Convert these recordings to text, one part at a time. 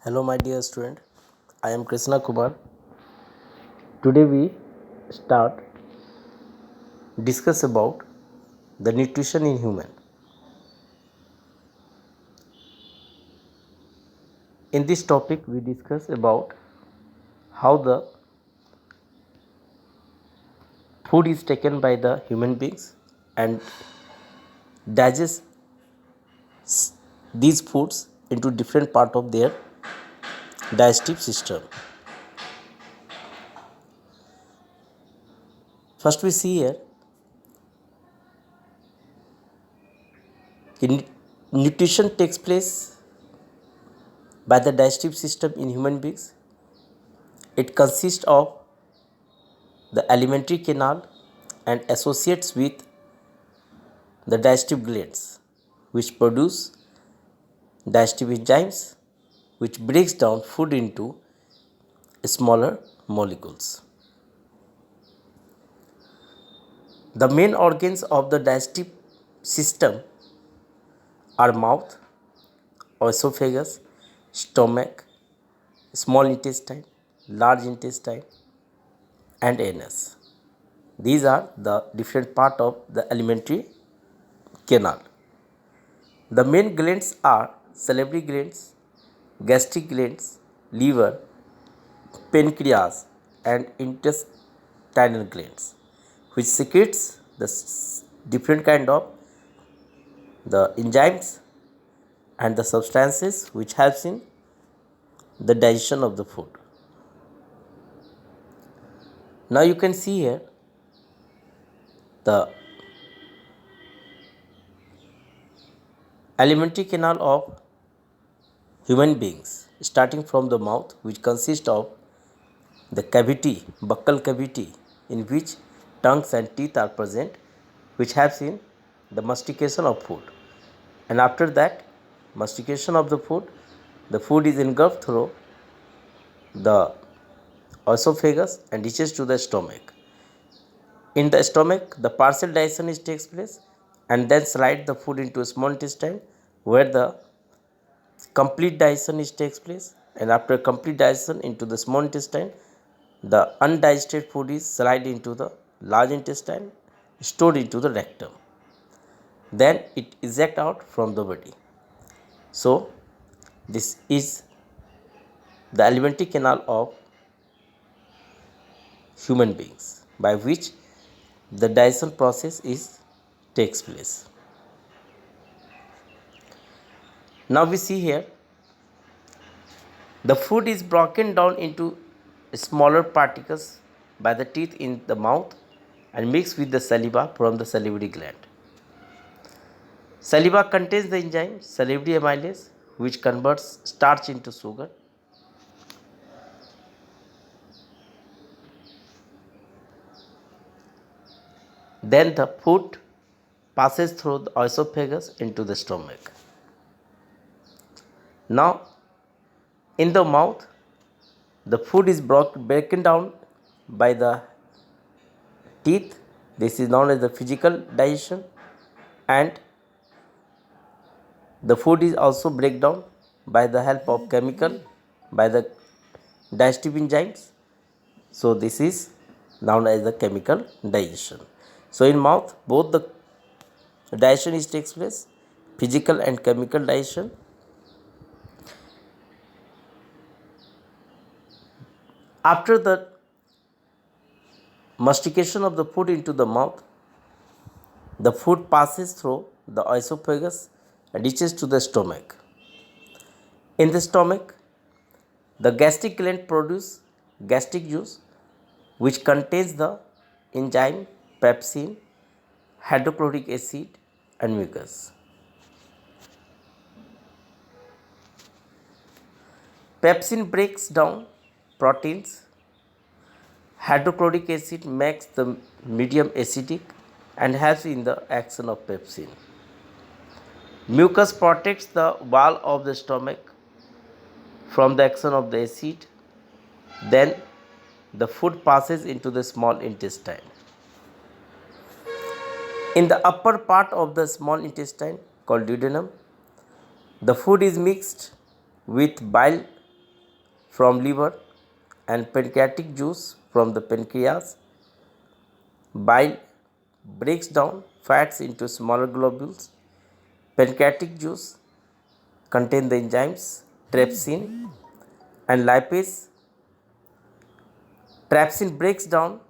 Hello, my dear student. I am Krishna Kumar. Today we start discuss about the nutrition in human. In this topic, we discuss about how the food is taken by the human beings and digest these foods into different part of their digestive system. First, we see here nutrition takes place by the digestive system in human beings. It consists of the alimentary canal and associates with the digestive glands which produce digestive enzymes which breaks down food into smaller molecules. The main organs of the digestive system are mouth, esophagus, stomach, small intestine, large intestine and anus. These are the different part of the alimentary canal. The main glands are salivary glands, gastric glands, liver, pancreas and intestinal glands which secretes the different kind of the enzymes and the substances which helps in the digestion of the food. Now you can see here the alimentary canal of human beings starting from the mouth which consists of the cavity, buccal cavity in which tongues and teeth are present which helps in the mastication of food. And after that mastication of the food is engulfed through the esophagus and reaches to the stomach. In the stomach, the partial digestion takes place and then slide the food into small intestine where the complete digestion takes place, and after complete digestion into the small intestine, the undigested food is slid into the large intestine, stored into the rectum. Then it eject out from the body. So this is the alimentary canal of human beings by which the digestion process takes place. Now we see here the food is broken down into smaller particles by the teeth in the mouth and mixed with the saliva from the salivary gland. Saliva contains the enzyme salivary amylase which converts starch into sugar. Then the food passes through the esophagus into the stomach. Now in the mouth the food is broken down by the teeth. This is known as the physical digestion, and the food is also break down by the help of chemical by the digestive enzymes. So this is known as the chemical digestion. So in mouth both the digestion takes place, physical and chemical digestion. After the mastication of the food into the mouth, the food passes through the esophagus and reaches to the stomach. In the stomach, the gastric gland produces gastric juice which contains the enzyme pepsin, hydrochloric acid and mucus. Pepsin breaks down proteins. Hydrochloric acid makes the medium acidic and helps in the action of pepsin. Mucus protects the wall of the stomach from the action of the acid. Then the food passes into the small intestine. In the upper part of the small intestine called duodenum, the food is mixed with bile from liver, and pancreatic juice from the pancreas. Bile breaks down fats into smaller globules. Pancreatic juice contain the enzymes trypsin and lipase. Trypsin breaks down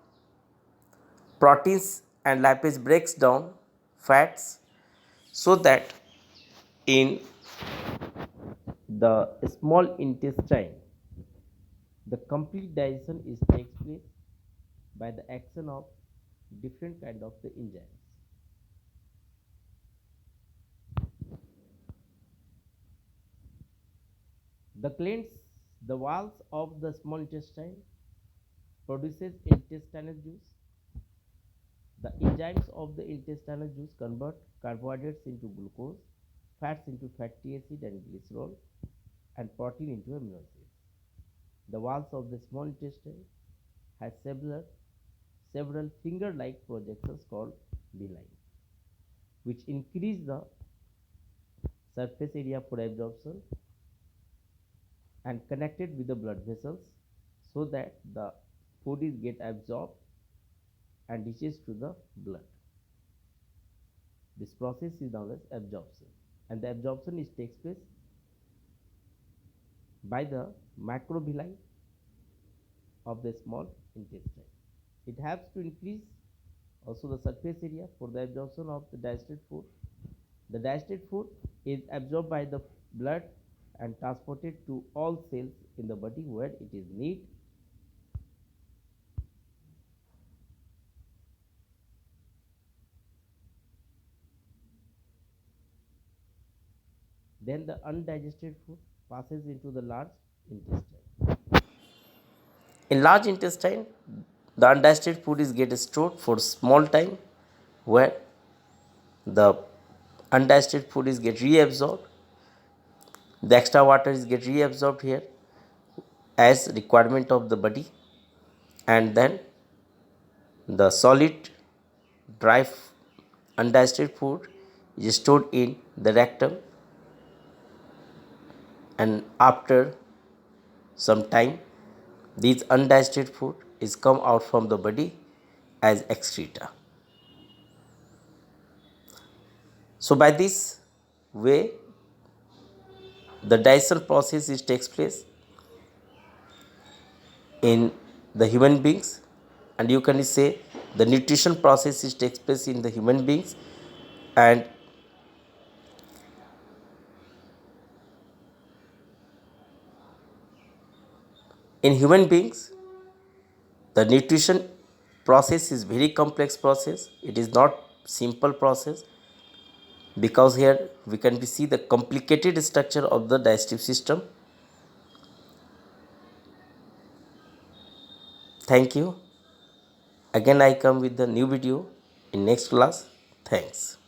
proteins and lipase breaks down fats, so that in the small intestine the complete digestion is takes place by the action of different kind of the enzymes. The cleanse the walls of the small intestine produces intestinal juice. The enzymes of the intestinal juice convert carbohydrates into glucose, fats into fatty acid and glycerol, and protein into amino acids. The walls of the small intestine has several finger-like projections called villi, which increase the surface area for absorption and connected with the blood vessels, so that the food is get absorbed and reaches to the blood. This process is known as absorption, and the absorption is takes place by the macrovilli of the small intestine. It helps to increase also the surface area for the absorption of the digested food. The digested food is absorbed by the blood and transported to all cells in the body where it is needed. Then the undigested food passes into the large intestine. In large intestine, the undigested food is get stored for small time, where the undigested food is get reabsorbed. The extra water is get reabsorbed here as requirement of the body, and then the solid dry undigested food is stored in the rectum, and after some time this undigested food is come out from the body as excreta. So by this way the digestion process is takes place in the human beings, and you can say the nutrition process is takes place in the human beings. And in human beings the nutrition process is very complex process. It is not simple process, because here we can see the complicated structure of the digestive system. Thank you. Again I come with the new video in next class. Thanks.